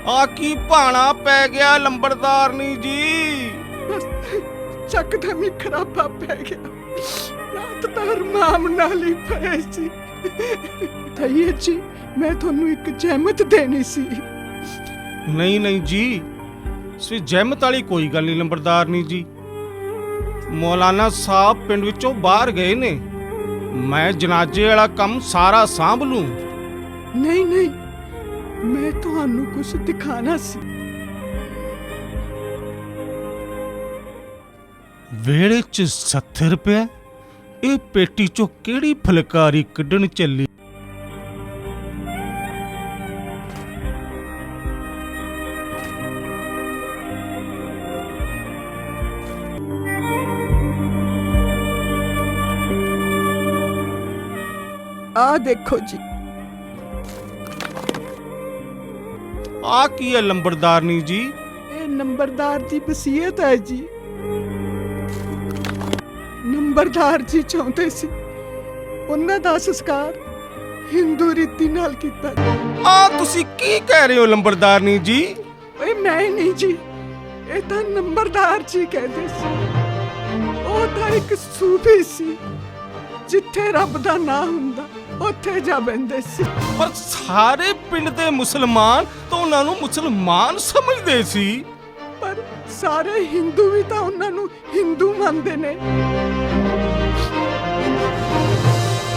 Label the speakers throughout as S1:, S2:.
S1: ਆ ਕੀ ਭਾਣਾ ਪੈ ਗਿਆ ਲੰਬੜਦਾਰਨੀ ਜੀ।
S2: ਚੱਕਦਮ ਹੀ ਖਰਾਬਾ ਪੈ ਗਿਆ। ਰਾਤ ਤਾਂ ਰਮਾਮ ਨਾਲ ਹੀ ਪਏ ਸੀ। ਥਈਏ ਜੀ, ਮੈਂ ਤੁਹਾਨੂੰ ਇੱਕ ਜ਼ਹਿਮਤ ਦੇਣੀ ਸੀ।
S1: ਨਹੀਂ ਨਹੀਂ ਜੀ, ਸੇ ਜ਼ਹਿਮਤ ਵਾਲੀ ਕੋਈ ਗੱਲ ਨਹੀਂ ਲੰਬੜਦਾਰਨੀ ਜੀ। ਮੌਲਾਨਾ ਸਾਹਿਬ ਪਿੰਡ ਵਿੱਚੋਂ ਬਾਹਰ ਗਏ ਨੇ, ਮੈਂ ਜਨਾਜ਼ੇ ਵਾਲਾ ਕੰਮ ਸਾਰਾ ਸਾਂਭ ਲੂੰ।
S2: ਨਹੀਂ ਨਹੀਂ, ਮੈਂ ਤੁਹਾਨੂੰ ਕੁਝ ਦਿਖਾਣਾ ਸੀ।
S1: ਵਿਹੜੇ 'ਚ 70 ਰੁਪਏ, ਇਹ ਪੇਟੀ 'ਚੋਂ ਕਿਹੜੀ ਫੁਲਕਾਰੀ ਕੱਢਣ ਚੱਲੀ।
S2: ਆ ਦੇਖੋ ਜੀ।
S1: ਆ ਕੀ ਹੈ ਲੰਬੜਦਾਰਨੀ ਜੀ?
S2: ਇਹ ਨੰਬਰਦਾਰ ਦੀ ਵਸੀਅਤ ਹੈ ਜੀ। ਨੰਬਰਦਾਰ ਜੀ ਚਾਹੁੰਦੇ ਸੀ ਉਹਨਾਂ ਦਾ ਸੰਸਕਾਰ ਹਿੰਦੂ ਰੀਤੀ ਨਾਲ ਕੀਤਾ ਜਾਵੇ।
S1: ਆ ਤੁਸੀਂ ਕੀ ਕਹਿ ਰਹੇ ਹੋ ਲੰਬੜਦਾਰਨੀ ਜੀ?
S2: ਓਏ ਮੈਂ ਨਹੀਂ ਜੀ, ਇਹ ਤਾਂ ਨੰਬਰਦਾਰ ਜੀ ਕਹਿੰਦੇ ਸੀ। ਉਹ ਤਾਂ ਇੱਕ ਸੂਫੀ ਸੀ, ਜਿੱਥੇ ਰੱਬ ਦਾ ਨਾਮ ਹੁੰਦਾ ਉੱਥੇ ਜਾ ਬੈੰਦੇ ਸੀ।
S1: ਪਰ ਸਾਰੇ ਪਿੰਡ ਦੇ ਮੁਸਲਮਾਨ ਤਾਂ ਉਹਨਾਂ ਨੂੰ ਮੁਸਲਮਾਨ ਸਮਝਦੇ ਸੀ।
S2: ਪਰ ਸਾਰੇ ਹਿੰਦੂ ਵੀ ਤਾਂ ਉਹਨਾਂ ਨੂੰ ਹਿੰਦੂ ਮੰਨਦੇ ਨੇ।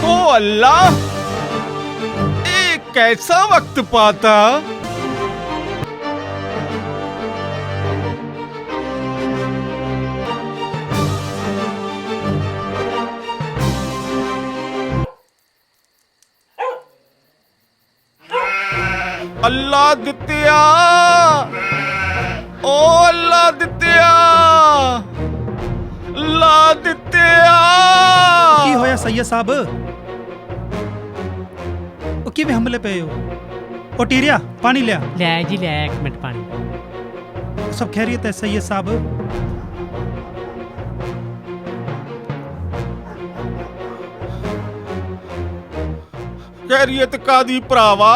S1: ਓ ਅੱਲਾ, ਇਹ ਕੈਸਾ ਵਕਤ ਪਾਤਾ। ਅੱਲਾ ਦਿੱਤਿਆ, ਓ ਅੱਲਾ ਦਿੱਤਿਆ, ਅੱਲਾ ਦਿੱਤਿਆ।
S3: ਕੀ ਹੋਇਆ ਸੈयद ਸਾਹਿਬ? ਉਹ ਕਿਵੇਂ ਹਮਲੇ ਪਏ ਹੋ? ਉਹ ਟੀਰਿਆ ਪਾਣੀ ਲਿਆ।
S4: ਲੈ ਜੀ ਲੈ, 1 ਮਿੰਟ ਪਾਣੀ।
S3: सब खैरियत है सैयद साहब?
S1: ਖੈਰੀਅਤ ਕਾਦੀ ਭਰਾਵਾ,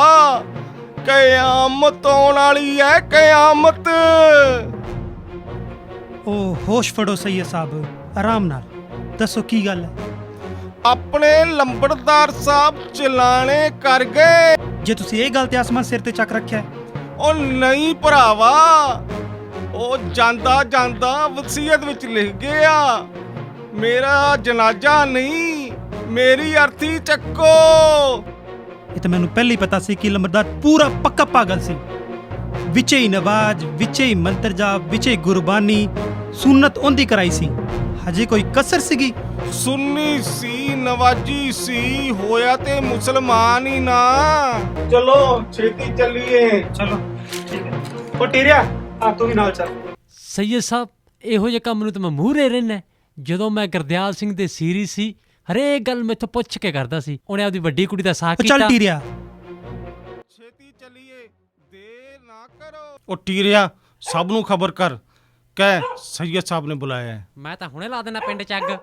S1: ਕਿਆਮਤ ਆਉਣ ਵਾਲੀ ਐ, ਕਿਆਮਤ।
S3: ਉਹ ਹੋਸ਼ ਫੜੋ ਸੈयद ਸਾਹਿਬ, ਆਰਾਮ ਨਾਲ ਦੱਸੋ ਕੀ ਗੱਲ ਹੈ।
S1: ਆਪਣੇ ਲੰਬੜਦਾਰ ਸਾਹਿਬ ਚਲਾਣੇ ਕਰ ਗਏ।
S3: ਜੇ ਤੁਸੀਂ ਇਹ ਗੱਲ ਤੇ ਆਸਮਾਨ ਸਿਰ ਤੇ ਚੱਕ ਰੱਖਿਆ ਹੈ।
S1: ਉਹ ਨਹੀਂ ਭਰਾਵਾ, ਉਹ ਜਾਂਦਾ ਜਾਂਦਾ ਵਸੀਅਤ ਵਿੱਚ ਲਿਖ ਗਿਆ, ਮੇਰਾ ਜਨਾਜ਼ਾ ਨਹੀਂ, ਮੇਰੀ ਅਰਥੀ ਚੱਕੋ।
S3: ਇਹ ਤਾਂ ਮੈਨੂੰ ਪਹਿਲਾਂ ਹੀ ਪਤਾ ਸੀ ਕਿ ਲੰਬੜਦਾਰ ਪੂਰਾ ਪੱਕਾ ਪਾਗਲ ਸੀ। ਵਿੱਚੇ ਹੀ ਨਵਾਜ਼, ਵਿੱਚੇ ਹੀ ਮੰਤਰ ਜਾਪ, ਵਿੱਚੇ ਹੀ ਗੁਰਬਾਨੀ, ਸੁਨਨਤ ਉਹਦੀ ਕਰਾਈ ਸੀ। ਹਜੇ ਕੋਈ ਕਸਰ ਸੀਗੀ?
S1: ਸੁੰਨੀ ਸੀ, ਨਵਾਜੀ ਸੀ, ਹੋਇਆ ਤੇ ਮੁਸਲਮਾਨ ਹੀ ਨਾ। ਚਲੋ ਛੇਤੀ ਚੱਲੀਏ।
S3: ਚਲੋ ਠੀਕ ਹੈ। ਉਹ ਟੀਰਿਆ ਆ ਤੂੰ ਵੀ ਨਾਲ ਚੱਲ।
S4: ਸੈयद ਸਾਹਿਬ, ਇਹੋ ਜਿਹੇ ਕੰਮ ਨੂੰ ਤਾਂ ਮੈਂ ਮੂਹਰੇ ਰਹਿਣਾ। ਜਦੋਂ ਮੈਂ ਗੁਰਦਿਆਲ ਸਿੰਘ ਦੇ ਸੀਰੀ ਸੀ, ਹਰੇਕ ਗੱਲ ਮੈਥੋਂ ਪੁੱਛ ਕੇ ਕਰਦਾ ਸੀ। ਉਹਨੇ ਆਪਦੀ ਵੱਡੀ ਕੁੜੀ ਦਾ ਸਾਥ ਕੀਤਾ।
S3: ਚੱਲ ਟੀਰਿਆ,
S1: ਛੇਤੀ ਚੱਲੀਏ, ਦੇਰ ਨਾ ਕਰੋ। ਉਹ ਟੀਰਿਆ, ਸਭ ਨੂੰ ਖਬਰ ਕਰ, ਕਹਿ ਸੈयद ਸਾਹਿਬ ਨੇ ਬੁਲਾਇਆ ਹੈ।
S4: ਮੈਂ ਤਾਂ ਹੁਣੇ ਲਾ ਦੇਣਾ ਪਿੰਡ ਚ ਅੱਗ।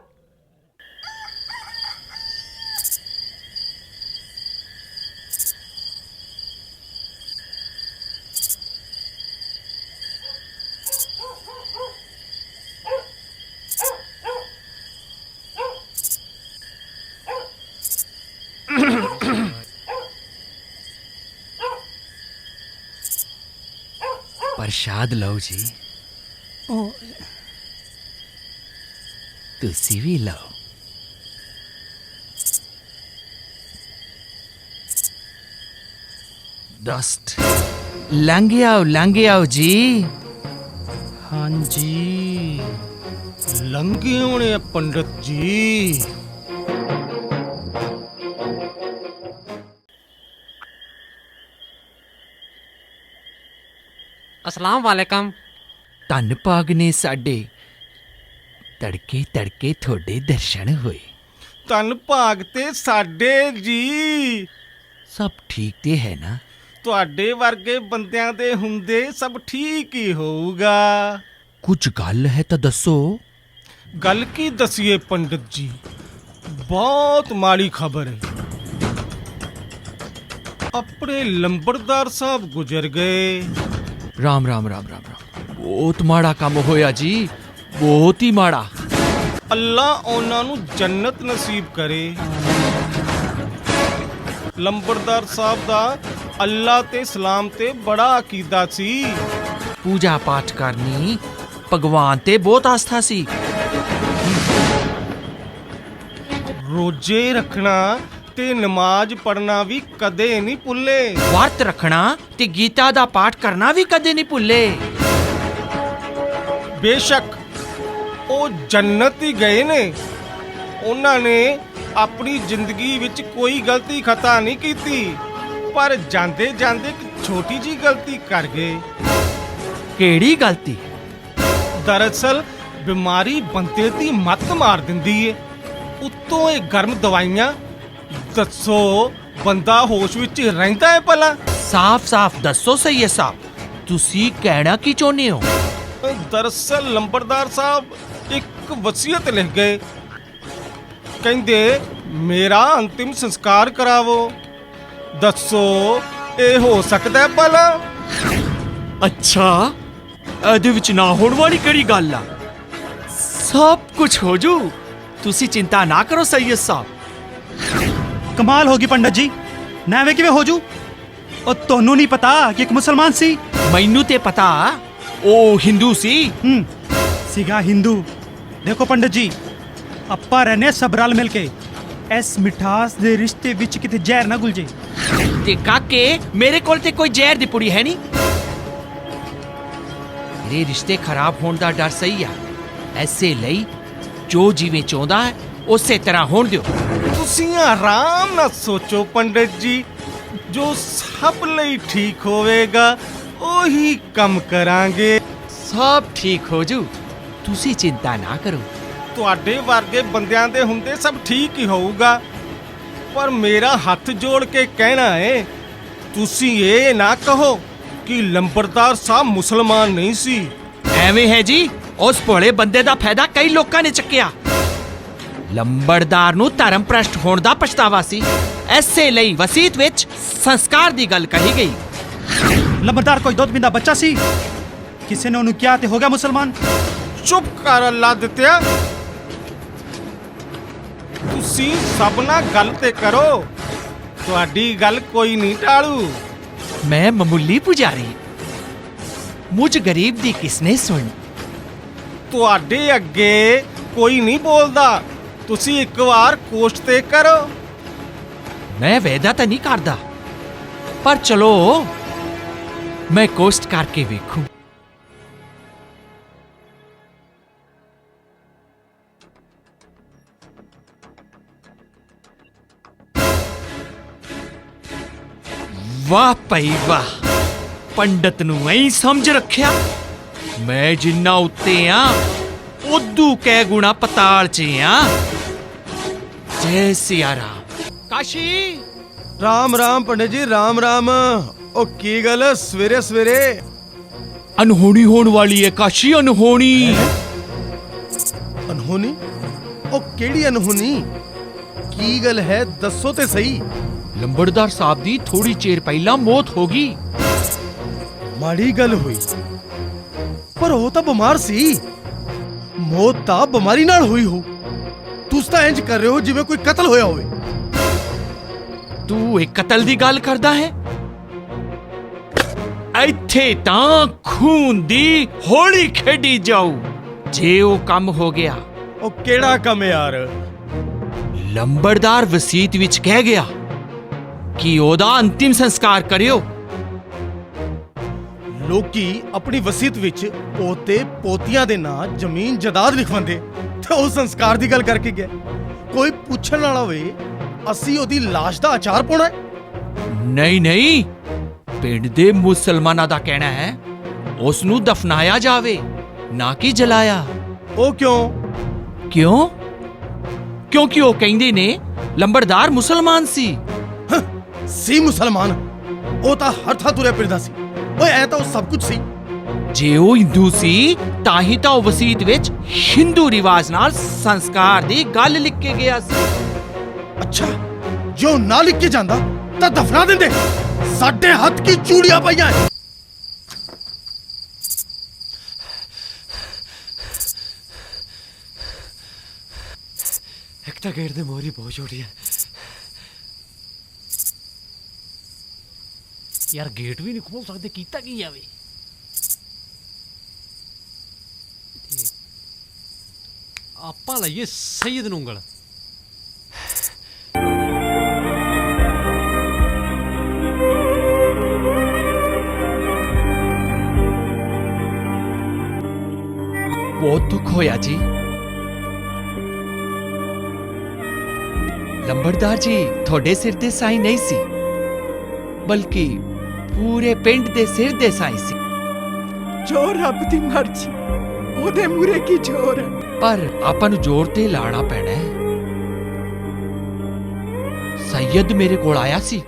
S5: ਪ੍ਰਸ਼ਾਦ ਲਓ ਜੀ।
S3: ਉਹ
S5: ਤੁਸੀਂ ਵੀ ਲਓ। ਦੋਸਤ ਲੰਘ ਆਓ ਜੀ।
S3: ਹਾਂਜੀ
S1: ਲੰਘੇ ਹੋਣੇ ਆ ਪੰਡਤ ਜੀ।
S4: अस्सलाम वालेकुम।
S5: ਧੰਨ ਭਾਗ ਨੇ ਸਾਡੇ, ਤੜਕੇ ਤੜਕੇ ਤੁਹਾਡੇ ਦਰਸ਼ਨ ਹੋਏ।
S1: ਧੰਨ ਭਾਗ ਤੇ ਸਾਡੇ ਜੀ।
S5: ਸਭ ਠੀਕ ਤੇ ਹੈ ਨਾ?
S1: ਤੁਹਾਡੇ ਵਰਗੇ ਬੰਦਿਆਂ ਦੇ ਹੁੰਦੇ ਸਭ ਠੀਕ ਹੀ ਹੋਊਗਾ।
S5: ਕੁਝ ਗੱਲ ਹੈ ਤਾਂ ਦੱਸੋ।
S1: ਗੱਲ ਕੀ ਦਸੀਏ ਪੰਡਤ ਜੀ, ਬਹੁਤ ਮਾੜੀ ਖਬਰ ਹੈ। ਆਪਣੇ ਲੰਬੜਦਾਰ ਸਾਹਿਬ ਗੁਜ਼ਰ ਗਏ।
S5: ਰਾਮ ਰਾਮ ਰਾਮ ਰਾਮ ਰਾਮ। ਬਹੁਤ ਮਾੜਾ ਕੰਮ ਹੋਇਆ ਜੀ, ਬਹੁਤ ਹੀ ਮਾੜਾ।
S1: ਅੱਲਾ ਉਹਨਾਂ ਨੂੰ ਜੰਨਤ ਨਸੀਬ ਕਰੇ। ਲੰਬੜਦਾਰ ਸਾਹਿਬ ਦਾ ਅੱਲਾ ਤੇ ਇਸਲਾਮ ਤੇ ਬੜਾ ਅਕੀਦਾ ਸੀ।
S5: ਪੂਜਾ ਪਾਠ ਕਰਨੀ, ਭਗਵਾਨ ਤੇ ਬਹੁਤ ਆਸਥਾ ਸੀ।
S1: ਰੋਜੇ ਰੱਖਣਾ ਤੇ ਨਮਾਜ਼ ਪੜ੍ਹਨਾ ਵੀ ਕਦੇ ਨਹੀਂ ਭੁੱਲੇ।
S5: ਵਰਤ ਰੱਖਣਾ ਤੇ ਗੀਤਾ ਦਾ ਪਾਠ ਕਰਨਾ ਵੀ ਕਦੇ ਨਹੀਂ ਭੁੱਲੇ।
S1: ਬੇਸ਼ੱਕ ਉਹ ਜੰਨਤ ਹੀ ਗਏ ਨੇ, ਉਹਨਾਂ ਨੇ ਆਪਣੀ ਜ਼ਿੰਦਗੀ ਵਿੱਚ ਕੋਈ ਗਲਤੀ ਖਤਾ ਨਹੀਂ ਕੀਤੀ, ਪਰ ਜਾਂਦੇ ਜਾਂਦੇ ਇੱਕ ਛੋਟੀ ਜੀ ਗਲਤੀ ਕਰ ਗਏ।
S5: ਕਿਹੜੀ ਗਲਤੀ?
S1: ਦਰਅਸਲ ਬਿਮਾਰੀ ਬੰਦੇ ਦੀ ਮੱਤ ਮਾਰ ਦਿੰਦੀ ਏ, ਉੱਤੋਂ ਇਹ ਗਰਮ ਦਵਾਈਆਂ। ਦੱਸੋ ਬੰਦਾ ਹੋਸ਼ ਵਿੱਚ ਰਹਿੰਦਾ ਹੈ ਭਲਾ?
S5: ਸਾਫ਼-ਸਾਫ਼ ਦੱਸੋ ਸਈਦ ਸਾਹਿਬ, ਤੁਸੀਂ ਕਹਿਣਾ ਕੀ ਚਾਹੁੰਦੇ ਹੋ?
S1: ਦਰਅਸਲ ਲੰਬੜਦਾਰ ਸਾਹਿਬ ਇੱਕ ਵਸੀਅਤ ਲਿਖ ਗਏ, ਕਹਿੰਦੇ ਮੇਰਾ ਅੰਤਿਮ ਸੰਸਕਾਰ ਕਰਾਵੋ। ਦੱਸੋ ਇਹ ਹੋ ਸਕਦਾ ਹੈ ਭਲਾ?
S5: ਅੱਛਾ, ਇਹਦੇ ਵਿੱਚ ਨਾ ਹੋਣ ਵਾਲੀ ਕਿਹੜੀ ਗੱਲ ਆ? ਸਭ ਕੁਝ ਹੋ ਜੂ, ਤੁਸੀਂ ਚਿੰਤਾ ਨਾ ਕਰੋ ਸਈਦ ਸਾਹਿਬ।
S3: ਕਮਾਲ ਹੋ ਗਈ ਪੰਡਤ ਜੀ, ਨਾ ਐਵੇਂ ਕਿਵੇਂ ਹੋ ਜੂ? ਉਹ ਤੁਹਾਨੂੰ ਨਹੀਂ ਪਤਾ ਕਿ ਇੱਕ ਮੁਸਲਮਾਨ ਸੀ?
S5: ਮੈਨੂੰ ਤੇ ਪਤਾ, ਉਹ ਹਿੰਦੂ ਸੀ।
S3: ਸੀਗਾ ਹਿੰਦੂ। ਦੇਖੋ ਪੰਡਤ ਜੀ, ਆਪਾਂ ਰਹਿਨੇ ਸਭ ਰਲ ਮਿਲ ਕੇ, ਇਸ ਮਿਠਾਸ ਦੇ ਰਿਸ਼ਤੇ ਵਿੱਚ ਕਿਤੇ ਜ਼ਹਿਰ ਨਾ ਗੁਲ ਜੇ।
S5: ਤੇ ਕਾਕੇ, ਮੇਰੇ ਕੋਲ ਤੇ ਕੋਈ ਜ਼ਹਿਰ ਦੀ ਪੁੜੀ ਹੈ ਨਹੀਂ। ਮੇਰੇ ਰਿਸ਼ਤੇ ਖਰਾਬ ਹੋਣ ਦਾ ਡਰ ਸਹੀ ਆ, ਐਸੇ ਲਈ ਜੋ ਜਿਵੇਂ ਚਾਹੁੰਦਾ ਹੈ ਉਸੇ ਤਰ੍ਹਾਂ ਹੋਣ ਦਿਓ।
S1: ਤੁਸੀਂ ਆਰਾਮ ਨਾਲ ਸੋਚੋ ਪੰਡਿਤ ਜੀ, ਜੋ ਸਭ ਲਈ ਠੀਕ ਹੋਵੇਗਾ ਉਹੀ ਕੰਮ ਕਰਾਂਗੇ।
S5: ਸਭ ਠੀਕ ਹੋ ਜੂ, ਤੁਸੀਂ ਚਿੰਤਾ ਨਾ ਕਰੋ।
S1: ਤੁਹਾਡੇ ਵਰਗੇ ਬੰਦਿਆਂ ਦੇ ਹੁੰਦੇ ਸਭ ਠੀਕ ਹੀ ਹੋਊਗਾ, ਪਰ ਮੇਰਾ ਹੱਥ ਜੋੜ ਕੇ ਕਹਿਣਾ ਹੈ, ਤੁਸੀਂ ਇਹ ਨਾ ਕਹੋ ਕਿ ਲੰਬੜਦਾਰ ਸਾਹਿਬ ਮੁਸਲਮਾਨ ਨਹੀਂ ਸੀ।
S5: ਐਵੇਂ ਹੈ ਜੀ, ਉਸ ਭੋਲੇ ਬੰਦੇ ਦਾ ਫਾਇਦਾ ਕਈ ਲੋਕਾਂ ਨੇ ਚੱਕਿਆ। ਲੰਬੜਦਾਰ ਨੂੰ ਧਰਮ ਭ੍ਰਸ਼ਟ ਹੋਣ ਦਾ ਪਛਤਾਵਾ ਸੀ, ਐਸੇ ਲਈ ਵਸੀਅਤ ਵਿੱਚ ਸੰਸਕਾਰ ਦੀ ਗੱਲ ਕਹੀ ਗਈ।
S3: ਲੰਬੜਦਾਰ ਕੋਈ ਦੁੱਧ ਪੀਂਦਾ ਬੱਚਾ ਸੀ, ਕਿਸੇ ਨੇ ਉਹਨੂੰ ਕਿਹਾ ਤੇ ਹੋ ਗਿਆ ਮੁਸਲਮਾਨ।
S1: ਚੁੱਪ ਕਰ ਅੱਲਾ ਦਿੱਤਿਆ, ਤੁਸੀਂ ਸਭ ਨਾਲ ਗੱਲ ਤੇ ਕਰੋ, ਤੁਹਾਡੀ ਗੱਲ ਕੋਈ ਨਹੀਂ ਟਾਲੂ।
S5: ਮੈਂ ਮਾਮੂਲੀ ਪੁਜਾਰੀ, ਮੁਝ ਗਰੀਬ ਦੀ ਕਿਸਨੇ ਸੁਣ।
S1: ਤੁਹਾਡੇ ਅੱਗੇ ਕੋਈ ਨਹੀਂ ਬੋਲਦਾ, ਤੁਸੀਂ ਇੱਕ ਵਾਰ ਕੋਸ਼ਿਸ਼ ਤੇ ਕਰੋ।
S5: ਮੈਂ ਵਾਅਦਾ ਤਾਂ ਨਹੀਂ ਕਰਦਾ, ਪਰ ਚਲੋ ਮੈਂ ਕੋਸ਼ਿਸ਼ ਕਰਕੇ ਵੇਖੂੰ। ਵਾਹ ਭਾਈ ਵਾਹ, ਪੰਡਤ ਨੂੰ ਐਂ ਸਮਝ ਰੱਖਿਆ। ਮੈਂ ਜਿੰਨਾ ਉੱਤੇ ਆ, ਉਦੋਂ ਕਹਿ ਗੁਣਾ ਪਤਾਲ 'ਚ ਆ। ਜੈ ਸਿਆ ਰਾਮ। ਕਾਸ਼ੀ,
S6: ਰਾਮ ਰਾਮ ਪੰਡਿਤ ਜੀ, ਰਾਮ ਰਾਮ। ਉਹ ਕੀ ਗੱਲ ਸਵੇਰੇ ਸਵੇਰੇ?
S5: ਅਨਹੋਣੀ ਹੋਣ ਵਾਲੀ ਹੈ ਕਾਸ਼ੀ, ਅਨਹੋਣੀ।
S6: ਅਨਹੋਣੀ? ਉਹ ਕਿਹੜੀ ਅਨਹੋਣੀ? ਕੀ ਗੱਲ ਹੈ, ਦੱਸੋ ਤੇ ਸਹੀ।
S5: ਲੰਬੜਦਾਰ ਸਾਹਿਬ ਦੀ ਥੋੜੀ ਚਿਰ ਪਹਿਲਾਂ ਮੌਤ ਹੋ ਗਈ।
S6: ਮਾੜੀ ਗੱਲ ਹੋਈ, ਪਰ ਉਹ ਤਾਂ ਬਿਮਾਰ ਸੀ। ਮੌਤ ਤਾਂ ਬਿਮਾਰੀ ਨਾਲ ਹੋਈ ਹੋ। ਤੁਸੀਂ ਤਾਂ ਇੰਜ ਕਰ ਰਹੇ ਹੋ ਜਿਵੇਂ ਕੋਈ ਕਤਲ ਹੋਇਆ ਹੋਵੇ।
S5: ਤੂੰ ਇੱਕ ਕਤਲ ਦੀ ਗੱਲ ਕਰਦਾ ਹੈ? ਇੱਥੇ ਤਾਂ ਖੂਨ ਦੀ ਹੋਲੀ ਖੇਡੀ ਜਾਊ। ਜੇ ਉਹ ਕੰਮ ਹੋ ਗਿਆ।
S6: ਉਹ ਕਿਹੜਾ ਕੰਮ ਯਾਰ?
S5: ਲੰਬੜਦਾਰ ਵਸੀਅਤ ਵਿੱਚ ਕਹਿ ਗਿਆ ਕਿ ਉਹਦਾ ਅੰਤਿਮ ਸੰਸਕਾਰ ਕਰਿਓ।
S6: ਲੋਕੀ ਆਪਣੀ ਵਸੀਅਤ ਵਿੱਚ ਪੋਤੇ ਪੋਤੀਆਂ ਦੇ ਨਾਂ ਜ਼ਮੀਨ ਜਾਇਦਾਦ ਲਿਖਵਾਉਂਦੇ, ਤੇ ਉਹ ਸੰਸਕਾਰ ਦੀ ਗੱਲ ਕਰਕੇ ਗਿਆ। ਕੋਈ ਪੁੱਛਣ ਵਾਲਾ ਹੋਵੇ, ਅਸੀਂ ਉਹਦੀ ਲਾਸ਼ ਦਾ ਅਚਾਰ ਪਾਉਣਾ ਹੈ?
S5: ਨਹੀਂ ਨਹੀਂ, ਪਿੰਡ ਦੇ ਮੁਸਲਮਾਨਾਂ ਦਾ ਕਹਿਣਾ ਹੈ ਉਸ ਨੂੰ ਦਫਨਾਇਆ ਜਾਵੇ, ਨਾ ਕਿ ਜਲਾਇਆ।
S6: ਉਹ ਕਿਉਂ?
S5: ਕਿਉਂ? ਕਿਉਂਕਿ ਉਹ ਕਹਿੰਦੇ ਨੇ ਲੰਬੜਦਾਰ ਮੁਸਲਮਾਨ ਸੀ।
S6: ਸੀ ਮੁਸਲਮਾਨ? ਉਹ ਤਾਂ ਹਰ ਥਾਂ ਤੁਰਿਆ ਫਿਰਦਾ ਸੀ। ਓਏ ਐ ਤਾਂ ਉਹ ਸਭ ਕੁਝ ਸੀ।
S5: ਜੇ ਉਹ ਹਿੰਦੂ ਸੀ ਤਾਂ ਹੀ ਤਾਂ ਉਹ ਵਸੀਅਤ ਵਿੱਚ ਹਿੰਦੂ ਰਿਵਾਜ ਨਾਲ ਸੰਸਕਾਰ ਦੀ ਗੱਲ ਲਿਖ ਕੇ ਗਿਆ ਸੀ।
S6: ਅੱਛਾ, ਜੋ ਨਾ ਲਿਖ ਕੇ ਜਾਂਦਾ ਤਾਂ ਦਫਨਾ ਦਿੰਦੇ। ਸਾਡੇ ਹੱਥ ਕੀ ਚੂੜੀਆਂ ਪਈਆਂ।
S4: ਤਾਂ ਗੇਟ ਦੇ ਮੋਹਰੀ ਬਹੁਤ ਛੋਟੀ ਹੈ ਯਾਰ, ਗੇਟ ਵੀ ਨਹੀਂ ਖੋਲ ਸਕਦੇ, ਕੀਤਾ ਕੀ ਜਾਵੇ। ਆਪਾਂ ਲਈਏ ਸਈਦ ਨੂੰ ਉਂਗਲ।
S5: ਬਹੁਤ ਦੁੱਖ ਹੋਇਆ ਜੀ। ਲੰਬੜਦਾਰ ਜੀ, ਤੁਹਾਡੇ ਸਿਰ ਤੇ ਸਾਈ ਨਹੀਂ ਸੀ, ਬਲਕਿ ਪੂਰੇ ਪਿੰਡ ਦੇ ਸਿਰ ਦੇ ਸਾਈ ਸੀ।
S2: ਜੋ ਰੱਬ ਦੀ ਮਰਜ਼ੀ, ਉਹਦੇ ਮੂਰੇ ਕੀ ਜ਼ੋਰ ਹੈ।
S5: ਪਰ ਆਪਾਂ ਨੂੰ ਜ਼ੋਰ ਤੇ ਲਾਣਾ ਪੈਣਾ ਹੈ। ਸੈਯਦ ਮੇਰੇ ਕੋਲ ਆਇਆ ਸੀ,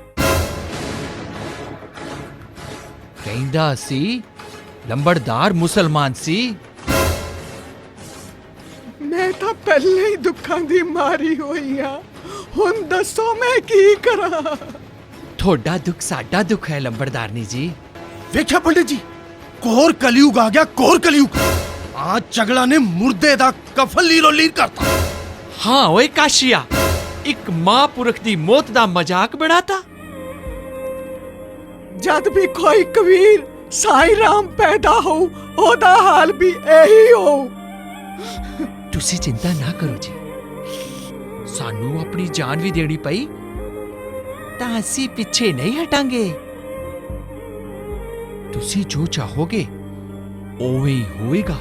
S5: ਕਹਿੰਦਾ ਸੀ ਲੰਬੜਦਾਰ ਮੁਸਲਮਾਨ ਸੀ।
S2: ਮੈਂ ਤਾਂ ਪਹਿਲੇ ਹੀ ਦੁੱਖਾਂ ਦੀ ਮਾਰੀ ਹੋਈ ਆ, ਹੁਣ ਦੱਸੋ ਮੈਂ ਕੀ ਕਰਾਂ।
S5: ਤੁਹਾਡਾ ਦੁੱਖ ਸਾਡਾ ਦੁੱਖ ਹੈ ਲੰਬੜਦਾਰਨੀ ਜੀ।
S6: ਵੇਖਿਆ ਪੰਡਿਤ ਜੀ, ਕੋਰ ਕਲਯੁਗ ਆ ਗਿਆ, ਕੋਰ ਕਲਯੁਗ। ਆ ਚਗਲਾ ਨੇ ਮੁਰਦੇ ਦਾ ਕਫਨ ਲੀਰੋ ਲੀਰ ਕਰਤਾ।
S5: ਹਾਂ ਓਏ ਕਾਸ਼ੀਆ, ਇੱਕ ਮਹਾਂਪੁਰਖ ਦੀ ਮੌਤ ਦਾ ਮਜ਼ਾਕ ਬਣਾਤਾ।
S2: ਜਦ ਵੀ ਕੋਈ ਕਬੀਰ ਸਾਈਂ ਰਾਮ ਪੈਦਾ ਹੋ, ਉਹਦਾ ਹਾਲ ਵੀ ਇਹੀ ਹੋ।
S5: ਤੁਸੀਂ ਚਿੰਤਾ ਨਾ ਕਰੋ ਜੀ, ਸਾਨੂੰ ਆਪਣੀ ਜਾਨ ਵੀ ਦੇਣੀ ਪਈ ਤਾਂ ਅਸੀਂ ਪਿੱਛੇ ਨਹੀਂ ਹਟਾਂਗੇ। ਤੁਸੀਂ ਜੋ ਚਾਹੋਗੇ ਉਵੇਂ ਹੀ ਹੋਏਗਾ।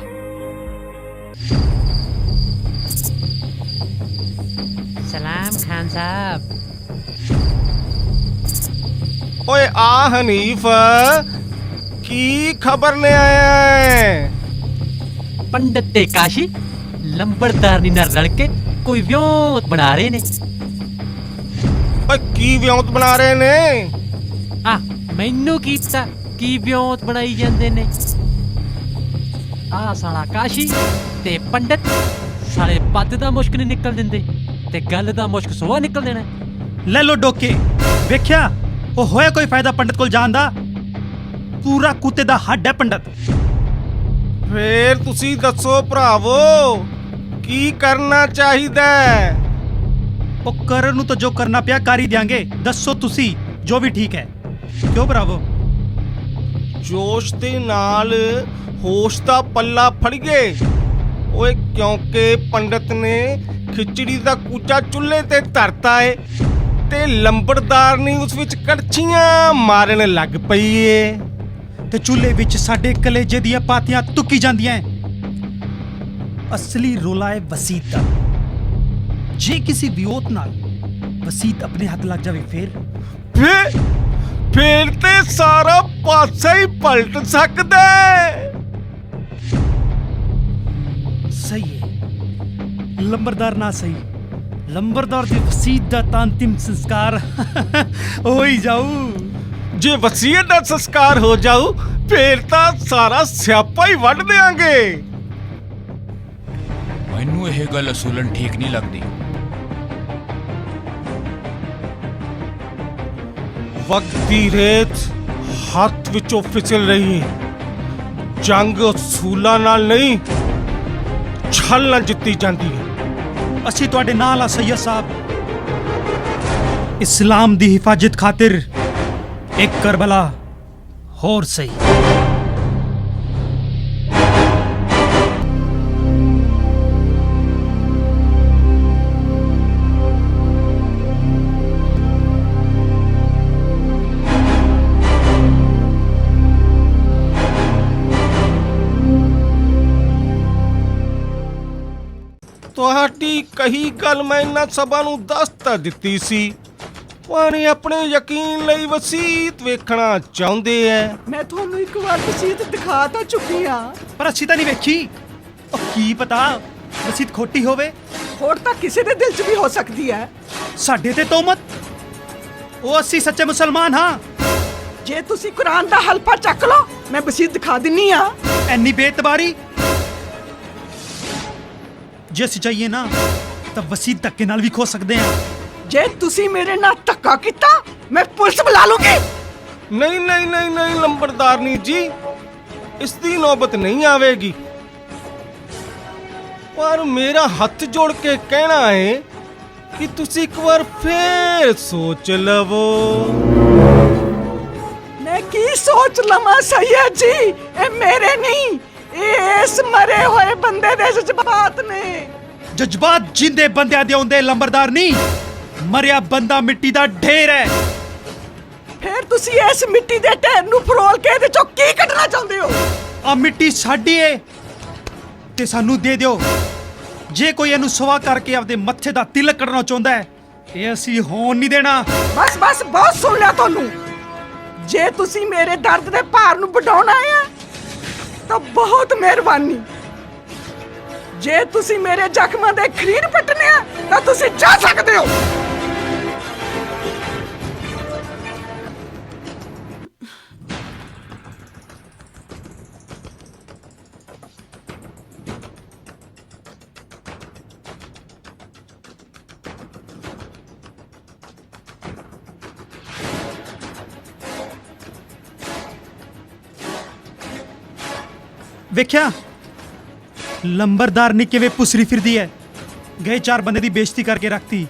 S4: ਸਲਾਮ ਖਾਨ ਸਾਹਿਬ।
S1: ਓਏ ਆ ਹਨੀਫ, ਕੀ ਖਬਰ ਲੈ ਆਇਆ ਹੈ?
S4: ਪੰਡਤ ਤੇ ਕਾਸ਼ੀ ਲੰਬੜਦਾਰਨੀ ਨਾਲ ਰਲ ਕੇ ਕੋਈ ਵਿਉਂਤ ਬਣਾ ਰਹੇ ਨੇ।
S1: ਓਏ ਕੀ ਵਿਉਂਤ ਬਣਾ ਰਹੇ ਨੇ?
S4: ਆ ਮੈਨੂੰ ਕੀਤਾ ਕੀ ਵਿਉਂਤ ਬਣਾਈ ਜਾਂਦੇ ਨੇ। ਆ ਸਾਲਾ ਕਾਸ਼ੀ ਤੇ ਪੰਡਤ ਸਾਲੇ ਪੱਤ ਦਾ ਮੁਸ਼ਕ ਨਹੀਂ ਨਿਕਲ ਦਿੰਦੇ ਤੇ ਗੱਲ ਦਾ ਮੁਸ਼ਕ ਸੋਹਾ ਨਿਕਲ ਦੇਣਾ।
S3: ਲੈ ਲੋ ਡੋਕੇ, ਵੇਖਿਆ ਉਹ ਹੋਇਆ ਕੋਈ ਫਾਇਦਾ ਪੰਡਤ ਕੋਲ ਜਾਣ ਦਾ? ਪੂਰਾ ਕੁੱਤੇ ਦਾ ਹੱਡ ਹੈ ਪੰਡਤ।
S1: ਫੇਰ ਤੁਸੀਂ ਦੱਸੋ ਭਰਾਵੋ, ਕੀ ਕਰਨਾ ਚਾਹੀਦਾ ਹੈ?
S3: ਉਹ ਕਰਨ ਨੂੰ ਤਾਂ ਜੋ ਕਰਨਾ ਪਿਆ ਕਰ ਹੀ ਦਿਆਂਗੇ। ਦੱਸੋ ਤੁਸੀਂ, ਜੋ ਵੀ ਠੀਕ ਹੈ। ਕਿਉਂ ਭਰਾਵੋ?
S1: ਜੋਸ਼ ਦੇ ਨਾਲ ਹੋਸ਼ ਦਾ ਪੱਲਾ ਫੜੀਏ ਓਏ, ਕਿਉਂਕਿ ਪੰਡਤ ਨੇ ਖਿਚੜੀ ਦਾ ਕੂਚਾ ਚੁੱਲ੍ਹੇ ਤੇ ਧਰਤਾ ਏ ਤੇ ਲੰਬੜਦਾਰਨੀ ਉਸ ਵਿੱਚ ਕੜਛੀਆਂ ਮਾਰਨ ਲੱਗ ਪਈ ਏ।
S3: ਤੇ ਚੁੱਲ੍ਹੇ ਵਿੱਚ ਸਾਡੇ ਕਲੇਜੇ ਦੀਆਂ ਪਾਤੀਆਂ ਤੁੱਕੀ ਜਾਂਦੀਆਂ। ਅਸਲੀ ਰੋਲਾ ਹੈ ਵਸੀਤ ਦਾ। ਜੇ ਕਿਸੇ ਵਿਉਂਤ ਨਾਲ ਵਸੀਤ ਆਪਣੇ ਹੱਥ ਲੱਗ ਜਾਵੇ
S1: ਫੇਰ ਤੇ ਸਾਰਾ ਪਾਸਾ ਹੀ ਪਲਟ ਸਕਦਾ ਹੈ।
S3: ਸਹੀ ਹੈ, ਲੰਬਰਦਾਰ ਨਾ ਸਹੀ, ਲੰਬਰਦਾਰ ਦੀ ਵਸੀਤ ਦਾ ਤਾਂ ਅੰਤਿਮ ਸੰਸਕਾਰ ਹੋ ਹੀ ਜਾਊ।
S1: ਜੇ ਵਸੀਅਤ ਦਾ ਸੰਸਕਾਰ ਹੋ ਜਾਊ ਫੇਰ ਤਾਂ ਸਾਰਾ ਸਿਆਪਾ ਹੀ ਵੱਢ ਦੇਾਂਗੇ।
S7: ਮੈਨੂੰ ਇਹ ਗੱਲ ਅਸੂਲਨ ਠੀਕ ਨਹੀਂ ਲੱਗਦੀ।
S1: ਵਕਤ ਦੀ ਰੇਤ ਹੱਥ ਵਿੱਚੋਂ ਫਿਸਲ ਰਹੀ ਹੈ। ਜੰਗ ਅਸੂਲਾਂ ਨਾਲ ਨਹੀਂ, ਛਲ ਨਾਲ ਜਿੱਤੀ ਜਾਂਦੀ ਹੈ।
S3: ਅਸੀਂ ਤੁਹਾਡੇ ਨਾਲ ਆ ਸੈਯਦ ਸਾਹਿਬ। ਇਸਲਾਮ ਦੀ ਹਿਫਾਜ਼ਤ ਖਾਤਰ ਇੱਕ ਕਰਬਲਾ ਹੋਰ ਸਹੀ।
S1: ਤੁਹਾਡੀ ਕਹੀ ਗੱਲ ਮੈਂ ਇਹਨਾਂ ਸਭਾ ਨੂੰ ਦੱਸ ਤਾਂ ਦਿੱਤੀ ਸੀ, ਪਰ ਇਹ ਆਪਣੇ ਯਕੀਨ ਲਈ ਵਸੀਤ ਵੇਖਣਾ ਚਾਹੁੰਦੇ ਐ।
S2: ਮੈਂ ਤੁਹਾਨੂੰ ਇੱਕ ਵਾਰ ਵਸੀਅਤ ਦਿਖਾ ਤਾਂ ਚੁੱਕੀ ਆ।
S3: ਪਰ ਅਸੀਂ ਤਾਂ ਨਹੀਂ ਵੇਖੀ। ਉਹ ਕੀ ਪਤਾ ਵਸੀਤ ਖੋਟੀ ਹੋਵੇ।
S2: ਹੋਰ ਤਾਂ ਕਿਸੇ ਦੇ ਦਿਲ 'ਚ ਵੀ ਹੋ ਸਕਦੀ ਹੈ।
S3: ਸਾਡੇ ਤੇ ਤੋਮਤ। ਉਹ ਅਸੀਂ ਸੱਚੇ ਮੁਸਲਮਾਨ ਹਾਂ।
S2: ਜੇ ਤੁਸੀਂ ਕੁਰਾਨ ਦਾ ਹਲਫਾ ਚੱਕ ਲਓ, ਮੈਂ ਵਸੀਅਤ ਦਿਖਾ ਦਿੰਨੀ ਆ।
S3: ਐਨੀ ਬੇਇਤਬਾਰੀ। ਜੇ ਅਸੀਂ ਚਾਹੀਏ ਨਾ ਤਾਂ ਵਸੀਤ ਧੱਕੇ ਨਾਲ ਵੀ ਖੋ ਸਕਦੇ ਹਾਂ।
S2: ਜੇ ਤੁਸੀਂ ਮੇਰੇ ਨਾਲ ਧੱਕਾ ਕੀਤਾ, ਮੈਂ ਪੁਲਿਸ ਬੁਲਾ ਲੂੰਗੀ।
S1: ਨਹੀਂ ਨਹੀਂ ਨਹੀਂ ਨਹੀਂ ਲੰਬੜਦਾਰਨੀ ਜੀ, ਇਸ ਦੀ ਨੌਬਤ ਨਹੀਂ ਆਵੇਗੀ। ਪਰ ਮੇਰਾ ਹੱਥ ਜੋੜ ਕੇ ਕਹਿਣਾ ਹੈ ਕਿ ਤੁਸੀਂ ਇੱਕ ਵਾਰ ਫੇਰ ਸੋਚ ਲਵੋ।
S2: ਮੈਂ ਕੀ ਸੋਚ ਲਵਾਂ ਸੈਯਦ ਜੀ? ਇਹ ਮੇਰੇ ਨਹੀਂ, ਇਹ ਇਸ ਮਰੇ ਹੋਏ ਬੰਦੇ ਦੇ ਜਜ਼ਬਾਤ ਨੇ।
S3: ਜਜ਼ਬਾਤ ਜਿੰਦੇ ਬੰਦਿਆਂ ਦੇ ਹੁੰਦੇ ਲੰਬਰਦਾਰ ਨਹੀਂ, ਮਰਿਆ ਬੰਦਾ ਮਿੱਟੀ ਦਾ ਢੇਰ ਹੈ।
S2: ਫਿਰ ਤੁਸੀਂ ਇਸ ਮਿੱਟੀ ਦੇ ਢੇਰ ਨੂੰ ਫਰੋਲ ਕੇ ਇਹਦੇ ਚੋਂ ਕੀ ਕੱਢਣਾ ਚਾਹੁੰਦੇ ਹੋ?
S3: ਆ ਮਿੱਟੀ ਸਾਡੀ ਏ ਤੇ ਸਾਨੂੰ ਦੇ ਦਿਓ। ਜੇ ਕੋਈ ਇਹਨੂੰ ਸਵਾ ਕਰਕੇ ਆਪਦੇ ਮੱਥੇ ਦਾ ਤਿਲਕ ਕੱਢਣਾ ਚਾਹੁੰਦਾ ਹੈ, ਇਹ ਅਸੀਂ ਹੋਣ ਨਹੀਂ ਦੇਣਾ।
S2: ਬਸ ਬਸ, ਬਹੁਤ ਸੁਣ ਲਿਆ ਤੁਹਾਨੂੰ। ਜੇ ਤੁਸੀਂ ਮੇਰੇ ਦਰਦ ਦੇ ਭਾਰ ਨੂੰ ਵਡਾਉਣਾ ਹੈ ਤਾਂ ਬਹੁਤ ਮਿਹਰਬਾਨੀ। ਜੇ ਤੁਸੀਂ ਮੇਰੇ ਜ਼ਖਮਾਂ ਦੇ ਖਰੀਦ ਪੱਟਣੇ ਆ ਤਾਂ ਤੁਸੀਂ ਜਾ ਸਕਦੇ ਹੋ।
S3: ਵੇਖਿਆ ਲੰਬਰਦਾਰ ਨੇ ਕਿਵੇਂ ਪੁਸਰੀ ਫਿਰਦੀ ਹੈ। ਗਏ 4 ਬੰਦੇ ਦੀ ਬੇਇੱਜ਼ਤੀ ਕਰਕੇ ਰੱਖਤੀ।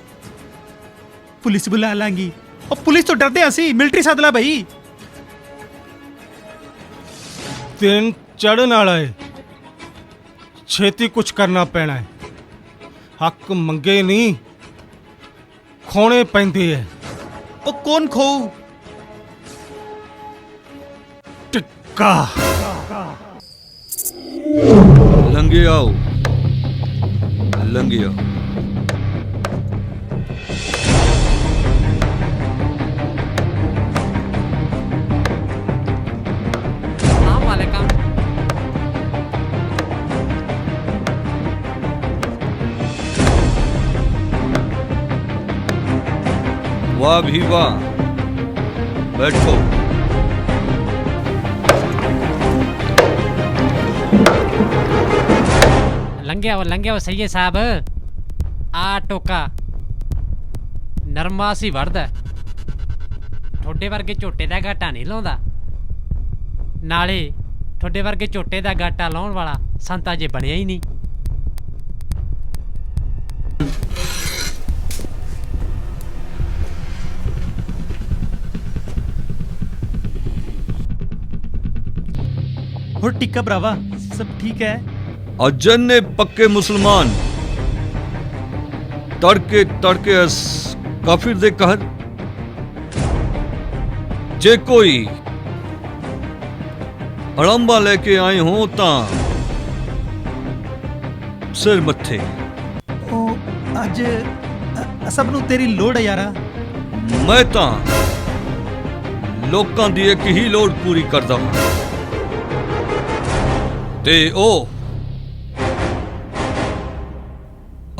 S3: ਪੁਲਿਸ ਬੁਲਾ ਲਾਂਗੀ। ਉਹ ਪੁਲਿਸ ਤੋਂ ਡਰਦੇ ਅਸੀਂ, ਮਿਲਟਰੀ ਸੱਦ ਲੈ ਬਈ।
S1: ਦਿਨ ਚੜਨ ਵਾਲਾ ਏ, ਛੇਤੀ ਕੁਛ ਕਰਨਾ ਪੈਣਾ ਹੈ। ਹੱਕ ਮੰਗੇ ਨਹੀਂ, ਖੋਣੇ ਪੈਂਦੇ ਐ।
S3: ਉਹ ਕੌਣ ਖੋਊ?
S1: ਟਿੱਕਾ
S7: लंगे आओ, लंगे आओ।
S4: अस्सलाम वालेकुम।
S7: वाह भी वाह, बैठो।
S4: ਲੰਘਿਆ ਵਾ ਸਈਏ ਸਾਹਿਬ। ਆ ਟੋਕਾ ਨਰਮਾ ਸੀ ਵੜਦਾ, ਤੁਹਾਡੇ ਵਰਗੇ ਝੋਟੇ ਦਾ ਘਾਟਾ ਨਹੀਂ ਲਾਉਂਦਾ। ਨਾਲੇ ਤੁਹਾਡੇ ਵਰਗੇ ਝੋਟੇ ਦਾ ਘਾਟਾ ਲਾਉਣ ਵਾਲਾ ਸੰਤਾ ਜੇ ਬਣਿਆ ਹੀ ਨਹੀਂ।
S3: ਹੋਰ ਟਿੱਕਾ ਭਰਾਵਾ, ਸਭ ਠੀਕ ਹੈ?
S7: अजन्ने पक्के मुसलमान तड़के तड़के अस काफिर दे कहर जे कोई अड़ंबा लेके आए हो तां सिर मत्थे।
S3: ਉਹ ਅੱਜ ਸਭ ਨੂੰ ਤੇਰੀ ਲੋੜ ਹੈ ਯਾਰਾ।
S7: मैं तां लोकां दी एक ही लोड़ पूरी करदा हां ते ओ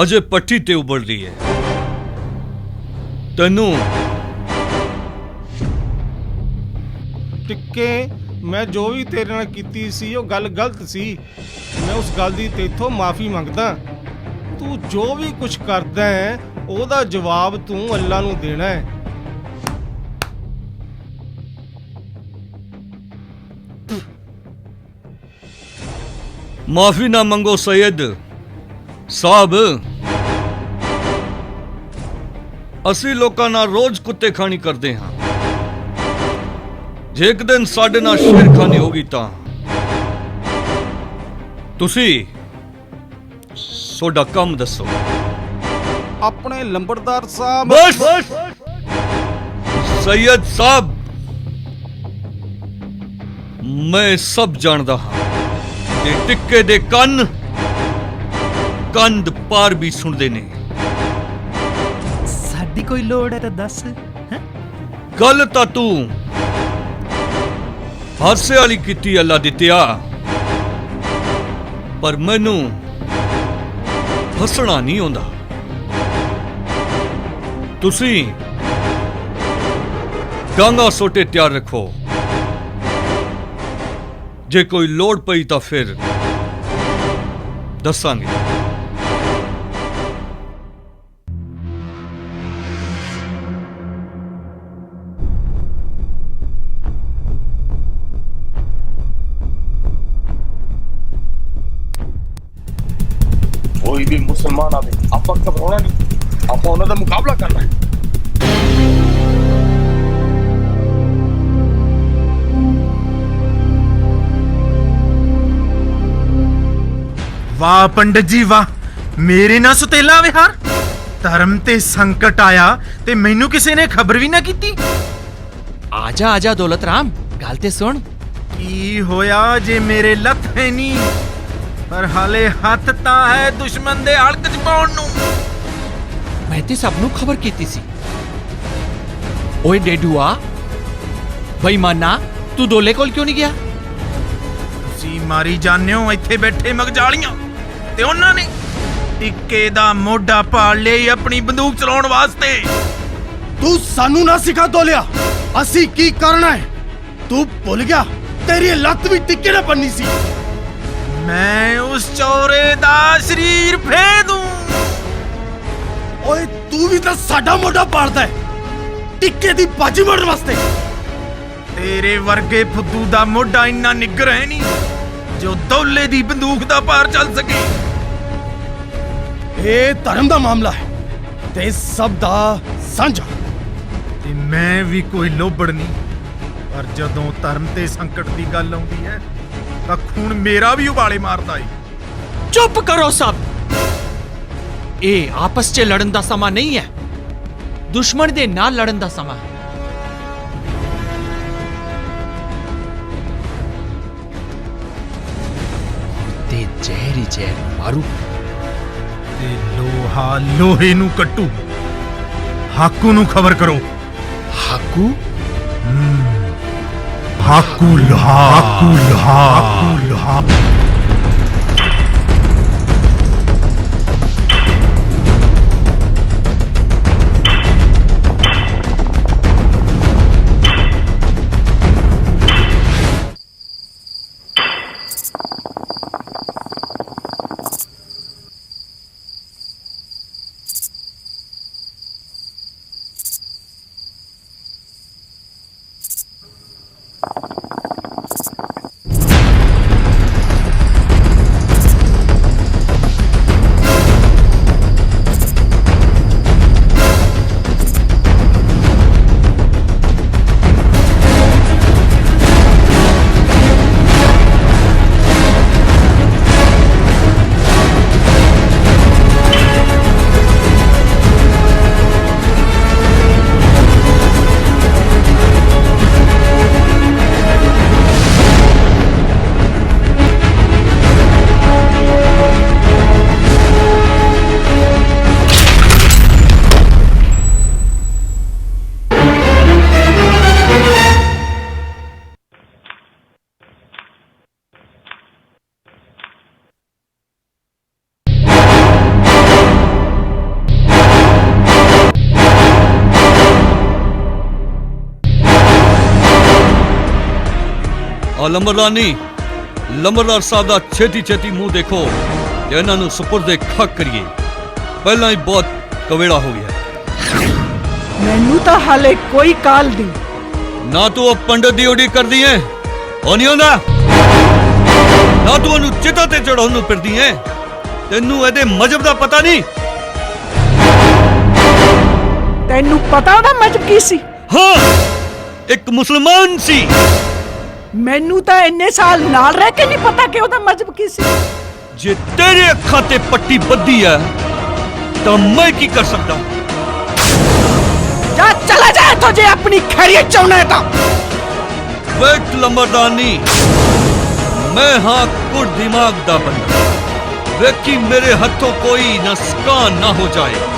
S7: अजे पट्टी ते उबड़ रही है। तेनू
S1: ਟਿੱਕੇ, ਮੈਂ ਜੋ ਵੀ ਤੇਰੇ ਨਾਲ ਕੀਤੀ ਸੀ ਉਹ ਗੱਲ ਗਲਤ ਸੀ। ਮੈਂ ਉਸ ਗੱਲ ਦੀ ਤੇਥੋਂ ਮਾਫੀ ਮੰਗਦਾ। ਤੂੰ ਜੋ ਵੀ ਕੁਝ ਕਰਦਾ ਹੈ ਉਹਦਾ ਜਵਾਬ ਤੂੰ ਅੱਲਾ ਨੂੰ ਦੇਣਾ ਹੈ।
S7: माफी ना मंगो सैयद साहब, ਅਸੀਂ ਲੋਕਾਂ ਨਾਲ ਰੋਜ਼ ਕੁੱਤੇ ਖਾਣੀ ਕਰਦੇ ਹਾਂ। ਜੇ ਇੱਕ ਦਿਨ ਸਾਡੇ ਨਾਲ ਸ਼ੇਰ ਖਾਨੀ ਹੋਗੀ ਤਾਂ ਤੁਸੀਂ ਤੁਹਾਡਾ ਕੰਮ ਦੱਸੋ।
S1: ਆਪਣੇ ਲੰਬੜਦਾਰ ਸਾਹਿਬ,
S7: ਬਸ ਸੈयद ਸਾਹਿਬ, ਮੈਂ ਸਭ ਜਾਣਦਾ ਹਾਂ ਤੇ ਟਿੱਕੇ ਦੇ ਕੰਧ ਪਾਰ ਵੀ ਸੁਣਦੇ ਨੇ।
S3: ਸਾਡੀ ਕੋਈ ਲੋੜ ਹੈ ਤਾਂ ਦੱਸ।
S7: ਗੱਲ ਤਾਂ ਤੂੰ ਹਾਸੇ ਵਾਲੀ ਕੀਤੀ ਅੱਲਾ ਦਿੱਤਿਆ, ਪਰ ਮੈਨੂੰ ਹੱਸਣਾ ਨਹੀਂ ਆਉਂਦਾ। ਤੁਸੀਂ ਡਾਂਗਾ ਸੋਟੇ ਤਿਆਰ ਰੱਖੋ, ਜੇ ਕੋਈ ਲੋੜ ਪਈ ਤਾਂ ਫਿਰ ਦੱਸਾਂਗੇ।
S8: कोई भी मुसलमान आवे, आप घबराना नहीं।
S6: ਆਪਾਂ ਉਹਨਾਂ ਦਾ ਮੁਕਾਬਲਾ ਕਰਨਾ ਹੈ।
S8: ਵਾਹ ਪੰਡਤ ਜੀ ਵਾਹ, ਮੇਰੇ ਨਾਲ ਸੁਤੇਲਾ ਵਿਹਾਰ। ਧਰਮ ਤੇ ਸੰਕਟ ਆਇਆ ਤੇ ਮੈਨੂੰ ਕਿਸੇ ਨੇ ਖਬਰ ਵੀ ਨਾ ਕੀਤੀ।
S5: ਆਜਾ ਆਜਾ ਦੌਲਤ ਰਾਮ, ਗੱਲ ਤੇ ਸੁਣ।
S8: ਕੀ ਹੋਇਆ ਜੇ ਮੇਰੇ ਲੱਥ ਹੈ ਨਹੀਂ, ਪਰ ਹਾਲੇ ਹੱਥ ਤਾਂ ਹੈ ਦੁਸ਼ਮਣ ਦੇ ਹਲਕ ਚ ਪਾਉਣ ਨੂੰ।
S5: ਮੈਂ ਤੇ ਸਭ ਨੂੰ ਖਬਰ ਕੀਤੀ ਸੀ। ਓਏ ਡੇਡੂਆ ਬੇਈਮਾਨਾ, ਤੂੰ ਦੋਲੇ ਕੋਲ ਕਿਉਂ ਨਹੀਂ ਗਿਆ?
S8: ਤੁਸੀਂ ਮਾਰੀ ਜਾਂਦੇ ਹੋ ਇੱਥੇ ਬੈਠੇ ਮਗਜਾਲੀਆਂ, ਤੇ ਉਹਨਾਂ ਨੇ ਟਿੱਕੇ ਦਾ ਮੋਢਾ ਪਾੜ ਲਿਆ ਆਪਣੀ ਬੰਦੂਕ ਚਲਾਉਣ ਵਾਸਤੇ।
S6: ਤੂੰ ਸਾਨੂੰ ਨਾ ਸਿਖਾ ਤੋਲਿਆ, ਅਸੀਂ ਕੀ ਕਰਨਾ ਹੈ। ਤੂੰ ਭੁੱਲ ਗਿਆ ਤੇਰੀ ਲੱਤ ਵੀ ਟਿੱਕੇ ਨਾ ਬੰਨੀ ਸੀ।
S8: ਮੈਂ ਉਸ ਚੌਰੇ ਦਾ ਸਰੀਰ ਫੇਰ ਦੂੰ।
S6: ਓਏ ਤੂੰ ਵੀ ਤਾਂ ਸਾਡਾ ਮੋਢਾ ਪਾੜਦਾ ਹੈ ਟਿੱਕੇ ਦੀ ਬਾਜੀ ਮਾਰਨ ਵਾਸਤੇ।
S8: ਤੇਰੇ ਵਰਗੇ ਫੁੱਦੂ ਦਾ ਮੋਢਾ ਇੰਨਾ ਨਿੱਗਰ ਹੈ ਨਹੀਂ ਜੋ ਦੌਲੇ ਦੀ ਬੰਦੂਕ ਦਾ ਪਾਰ ਚੱਲ ਸਕੇ।
S6: ਇਹ ਧਰਮ ਦਾ ਮਾਮਲਾ ਹੈ ਤੇ ਸਭ ਦਾ ਸਾਂਝਾ।
S8: ਤੇ ਮੈਂ ਵੀ ਕੋਈ ਲੋਭੜ ਨਹੀਂ, ਪਰ ਜਦੋਂ ਧਰਮ ਤੇ ਸੰਕਟ ਦੀ ਗੱਲ ਆਉਂਦੀ ਹੈ ਤਾਂ ਖੂਨ ਮੇਰਾ ਵੀ ਉਬਾਲੇ ਮਾਰਦਾ ਏ।
S5: ਚੁੱਪ ਕਰੋ ਸਭ। ਇਹ ਆਪਸ 'ਚ ਲੜਨ ਦਾ ਸਮਾਂ ਨਹੀਂ ਹੈ, ਦੁਸ਼ਮਣ ਦੇ ਨਾਲ ਲੜਨ ਦਾ ਸਮਾਂ ਹੈ। ਤੇ ਜ਼ਹਿਰ ਹੀ ਜ਼ਹਿਰ ਮਾਰੂ।
S8: ਤੇ ਲੋਹਾ ਲੋਹੇ ਨੂੰ ਕੱਟੂ। ਹਾਕੂ ਨੂੰ ਖਬਰ ਕਰੋ।
S5: ਹਾਕੂ
S8: ਹਾਕੂ ਲੋਹਾ, ਹਾਕੂ ਲੋਹਾ, ਹਾਕੂ ਲੋਹਾ।
S7: ਲੰਬਰਦਾਨੀ, ਲੰਬਰਦਾਰ ਸਾਹਿਬ ਦਾ ਛੇਤੀ ਮੂੰਹ ਦੇਖੋ ਤੇ ਇਹਨਾਂ ਨੂੰ ਸੁਪਰਦੇ ਖੱਕ ਕਰੀਏ, ਪਹਿਲਾਂ ਹੀ ਬਹੁਤ ਕਵੇੜਾ ਹੋ ਗਿਆ।
S2: ਮੈਨੂੰ ਤਾਂ ਹਾਲੇ ਕੋਈ ਕਾਲ ਨਹੀਂ।
S7: ਨਾ ਤੂੰ ਉਹ ਪੰਡਤ ਦੀ ਉਡੀਕ ਕਰਦੀ ਐ, ਉਹ ਨਹੀਂ ਹੁੰਦਾ। ਨਾ ਤੂੰ ਉਹਨੂੰ ਚਿਤਾ ਤੇ ਚੜਾਉਣ ਨੂੰ ਫਿਰਦੀ ਐ, ਤੈਨੂੰ ਇਹਦੇ ਮਜ਼ਹਬ ਦਾ ਪਤਾ ਨਹੀਂ।
S2: ਤੈਨੂੰ ਪਤਾ ਉਹਦਾ ਮਜ਼ਹਬ ਕੀ ਸੀ?
S7: ਹਾਂ, ਇੱਕ ਮੁਸਲਮਾਨ ਸੀ।
S2: ਮੈਨੂੰ ਤਾਂ ਇੰਨੇ ਸਾਲ ਨਾਲ ਰਹਿ ਕੇ ਨਹੀਂ ਪਤਾ ਕਿ ਉਹਦਾ ਮਜ਼ਹਬ ਕੀ ਸੀ।
S7: ਜੇ ਤੇਰੇ ਅੱਖਾਂ ਤੇ ਪੱਟੀ ਬੱਧੀ ਹੈ ਤਾਂ ਮੈਂ ਕੀ ਕਰ ਸਕਦਾ?
S2: ਜਾ ਚਲਾ ਜਾ ਇੱਥੋਂ ਜੇ ਆਪਣੀ ਖੈਰੀਅਤ ਚਾਹੁੰਦਾ ਹੈ ਤਾਂ।
S7: ਵੇਖ ਲੰਬਰਦਾਨੀ, ਮੈਂ ਹਾਂ ਕੁੜ ਦਿਮਾਗ ਦਾ ਬੰਦਾ। ਵੇਖੀ ਮੇਰੇ ਹੱਥੋਂ ਕੋਈ ਨੁਕਸਾਨ ਨਾ ਹੋ ਜਾਏ।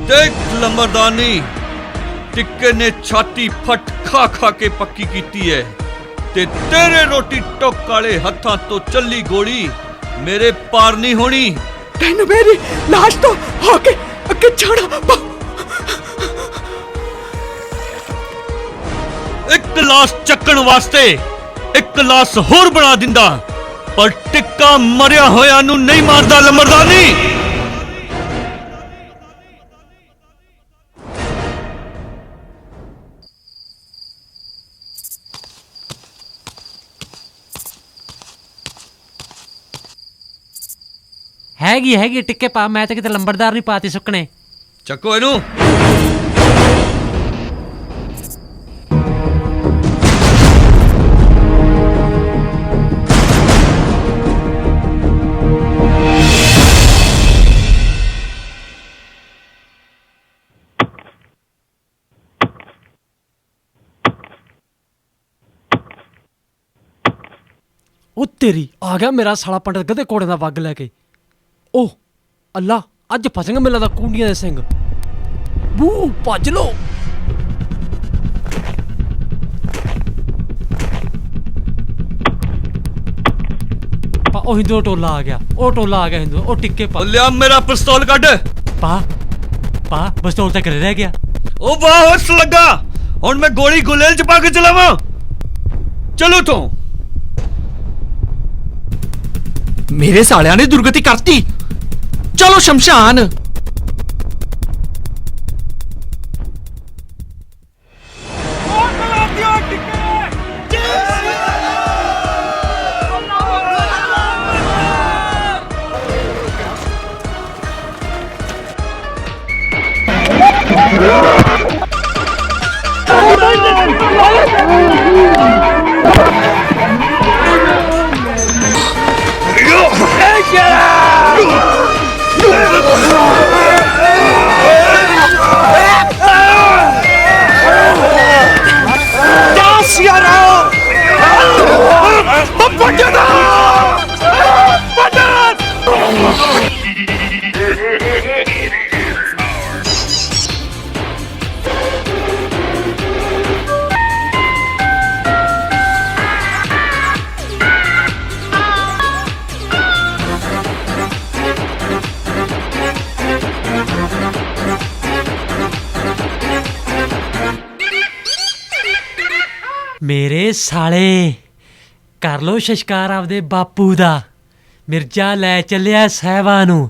S7: देख लंबरदानी, टिक्के ने छाती फट खा खा के पक्की कीती है ते तेरे रोटी टोक वाले हत्थां तो चली गोली मेरे पार नहीं होनी।
S2: ਤੈਨੂੰ ਮੇਰੀ ਲਾਸ਼ ਤੋਂ ਹੋ ਕੇ ਅੱਗੇ ਛਾੜਾ।
S7: एक ਇੱਕ ਲਾਸ਼ ਚੱਕਣ ਵਾਸਤੇ ਇੱਕ ਲਾਸ਼ ਹੋਰ ਬਣਾ ਦਿੰਦਾ, ਪਰ ਟਿੱਕਾ ਮਰਿਆ ਹੋਇਆ ਨੂੰ ਨਹੀਂ ਮਾਰਦਾ ਲੰਬਰਦਾਨੀ।
S4: ਹੈਗੀ ਟਿੱਕੇ ਪਾ, ਮੈਂ ਤਾਂ ਕਿਤੇ ਲੰਬੜਦਾਰ ਨਹੀਂ ਪਾਤੀ ਸੁੱਕਣੇ।
S7: ਚੱਕੋ ਇਹਨੂੰ।
S4: ਉਹ ਤੇਰੀ ਆ ਗਿਆ ਮੇਰਾ ਸਾਲਾ ਪੰਡਤ ਗਧੇ ਕੋੜੇ ਦਾ ਵੱਗ ਲੈ ਕੇ। ਓ ਅੱਲਾ, ਅੱਜ ਫਸਣਗੇ ਮੇਲਾ ਦਾ ਕੂੰਡੀਆਂ ਦੇ ਸਿੰਘ। ਬੂ ਭੱਜ ਲੋ। ਪਾ ਉਹ ਹਿੰਦੂ ਟੋਲਾ ਆ ਗਿਆ, ਉਹ ਟੋਲਾ ਆ ਗਿਆ ਹਿੰਦੂ। ਉਹ ਟਿੱਕੇ ਪਾ
S7: ਲਿਆ ਮੇਰਾ ਪਿਸਤੌਲ ਕੱਢ।
S4: ਪਾ ਬਸਤੌਲ ਤੱਕ ਰਹਿ ਗਿਆ।
S7: ਉਹ ਵਾਹ ਉਸ ਲੱਗਾ, ਹੁਣ ਮੈਂ ਗੋਲੀ ਗੁਲੇਲ ਚ ਪਾ ਕੇ ਚਲਾਵਾਂ। ਚਲੋ ਤੂੰ।
S5: ਮੇਰੇ ਸਾਲਿਆਂ ਨੇ ਦੁਰਗਤੀ ਕਰਤੀ। ਚਲੋ ਸ਼ਮਸ਼ਾਨ।
S4: ਮੇਰੇ ਸਾਲੇ ਕਰ ਲੋ ਸ਼ਸ਼ਕਾਰ ਆਪਦੇ ਬਾਪੂ ਦਾ। ਮਿਰਜ਼ਾ ਲੈ ਚੱਲਿਆ ਸਾਹਿਬਾ ਨੂੰ।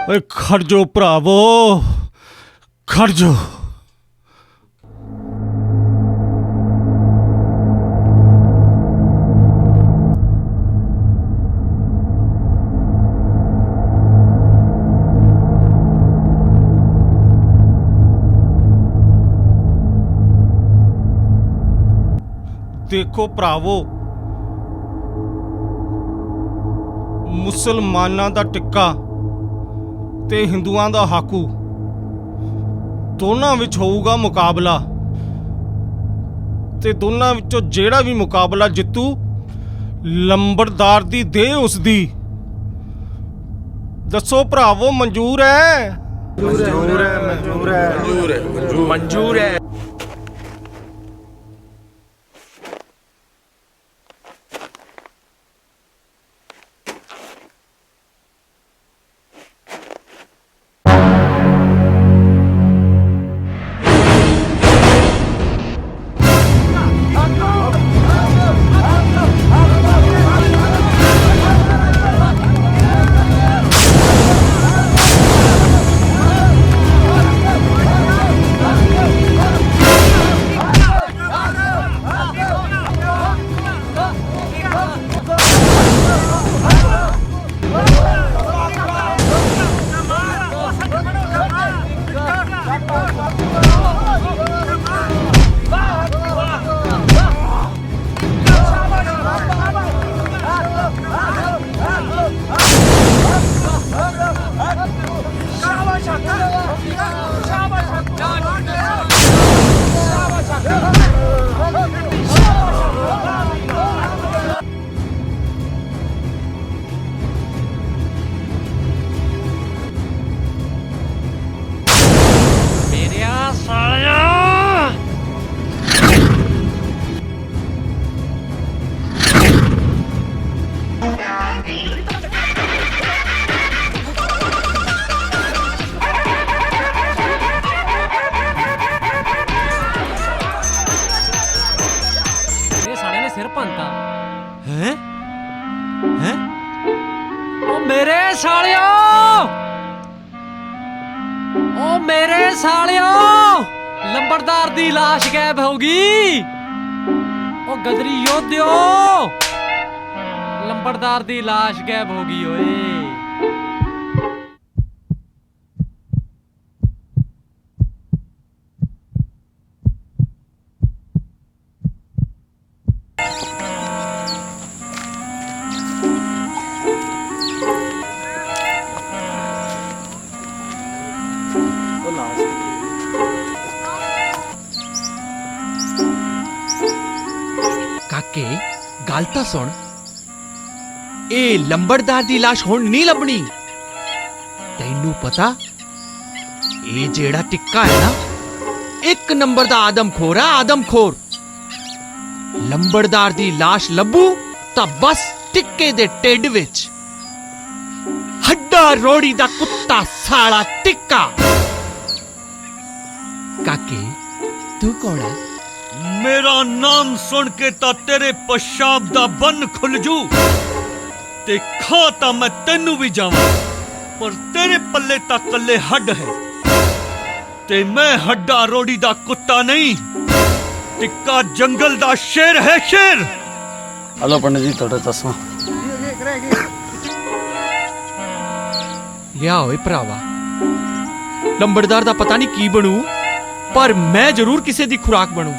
S1: ਓਏ ਖੜ ਜੋ ਭਰਾਵੋ, ਖੜ ਜੋ। ਦੇਖੋ ਭਰਾਵੋ, ਮੁਸਲਮਾਨਾਂ ਦਾ ਟਿੱਕਾ ਤੇ ਹਿੰਦੂਆਂ ਦਾ ਹਾਕੂ, ਦੋਨਾਂ ਵਿੱਚ ਹੋਊਗਾ ਮੁਕਾਬਲਾ, ਤੇ ਦੋਨਾਂ ਵਿੱਚੋਂ ਜਿਹੜਾ ਵੀ ਮੁਕਾਬਲਾ ਜਿੱਤੂ, ਲੰਬੜਦਾਰ ਦੀ ਦੇਹ ਉਸ ਦੀ। ਦੱਸੋ ਭਰਾਵੋ, ਮਨਜ਼ੂਰ ਹੈ?
S8: ਮਨਜ਼ੂਰ ਹੈ।
S4: ਓ ਮੇਰੇ ਸਾਲਿਓ ਲੰਬੜਦਾਰ ਦੀ ਲਾਸ਼ ਗਾਇਬ ਹੋ ਗਈ। ਓ ਗਦਰੀ ਯੋਧਿਓ ਲੰਬੜਦਾਰ ਦੀ ਲਾਸ਼ ਗਾਇਬ ਹੋ ਗਈ ਓਏ।
S5: ਕਾਕੇ ਗੱਲ ਤਾਂ ਸੁਣ, ਇਹ ਲੰਬੜਦਾਰ ਦੀ ਲਾਸ਼ ਹੁਣ ਨਹੀਂ ਲੱਭਣੀ। ਤੈਨੂੰ ਪਤਾ ਇਹ ਜਿਹੜਾ ਟਿੱਕਾ ਹੈ ਨਾ, ਇੱਕ ਨੰਬਰ ਦਾ ਆਦਮਖੋਰ ਆ, ਆਦਮਖੋਰ। ਲੰਬੜਦਾਰ ਦੀ ਲਾਸ਼ ਲੱਭੂ ਤਾਂ ਬਸ ਟਿੱਕੇ ਦੇ ਢਿੱਡ ਵਿੱਚ ਹੱਡਾ ਰੋੜੀ ਦਾ ਕੁੱਤਾ ਸਾਲਾ ਟਿੱਕਾ। ਕਾਕੇ ਤੂੰ ਕੌਣ ਹੈ?
S7: मेरा नाम सुन के ता तेरे पेशाब दा बन खुल जू ते खा ता मैं तेनू भी जावां, पर तेरे पल्ले ता कल्ले हड्ड है ते मैं हड्डा रोड़ी दा कुत्ता नहीं, टिक्का जंगल दा शेर है, शेर।
S9: हेलो पंडित जी थोड़ा चश्मा
S5: ਲਿਆ ਓਏ ਭਰਾਵਾ। ਲੰਬੜਦਾਰ ਦਾ ਪਤਾ ਨਹੀਂ ਕੀ ਬਣੂ, ਪਰ ਮੈਂ ਜ਼ਰੂਰ ਕਿਸੇ ਦੀ ਖੁਰਾਕ ਬਣੂ।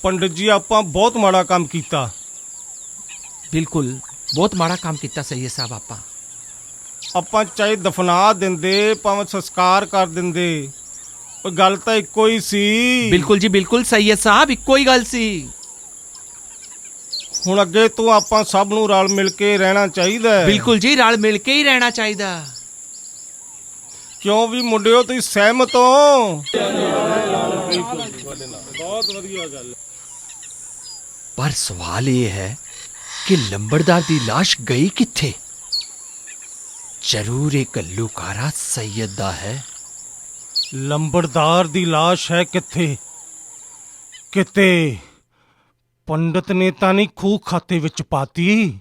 S1: ਪੰਡਿਤ ਜੀ ਆਪਾਂ ਬਹੁਤ ਮਾੜਾ ਕੰਮ ਕੀਤਾ।
S5: ਬਿਲਕੁਲ ਬਹੁਤ ਮਾੜਾ ਕੰਮ ਕੀਤਾ ਸਈਦ ਸਾਹਿਬ।
S1: ਆਪਾਂ ਚਾਹੇ ਦਫਨਾ ਦਿੰਦੇ ਭਾਵੇਂ ਸੰਸਕਾਰ ਕਰ ਦਿੰਦੇ, ਪਰ ਗੱਲ ਤਾਂ ਇੱਕੋ ਹੀ ਸੀ।
S5: ਬਿਲਕੁਲ ਜੀ ਬਿਲਕੁਲ ਸਈਦ ਸਾਹਿਬ, ਇੱਕੋ ਹੀ ਗੱਲ ਸੀ।
S1: ਹੁਣ ਅੱਗੇ ਤੋਂ ਆਪਾਂ ਸਭ ਨੂੰ ਰਲ ਮਿਲ ਕੇ ਰਹਿਣਾ ਚਾਹੀਦਾ ਹੈ।
S5: ਬਿਲਕੁਲ ਜੀ, ਰਲ ਮਿਲ ਕੇ ਹੀ ਰਹਿਣਾ ਚਾਹੀਦਾ।
S1: ਕਿਉਂ ਵੀ ਮੁੰਡਿਓ ਤੁਸੀਂ ਸਹਿਮਤ ਹੋ? ਬਹੁਤ ਵਧੀਆ ਗੱਲ।
S5: ਪਰ ਸਵਾਲ ਇਹ ਹੈ ਕਿ ਲੰਬੜਦਾਰ ਦੀ ਲਾਸ਼ ਗਈ ਕਿੱਥੇ? ਜ਼ਰੂਰ ਇਹ ਘੱਲੂਕਾਰਾ ਸੈयद ਦਾ ਹੈ।
S1: ਲੰਬੜਦਾਰ ਦੀ ਲਾਸ਼ ਹੈ ਕਿੱਥੇ? ਕਿਤੇ ਪੰਡਤ ਨੇ ਤਾਂ ਨਹੀਂ ਖੂਹ ਖਾਤੇ ਵਿੱਚ ਪਾਤੀ?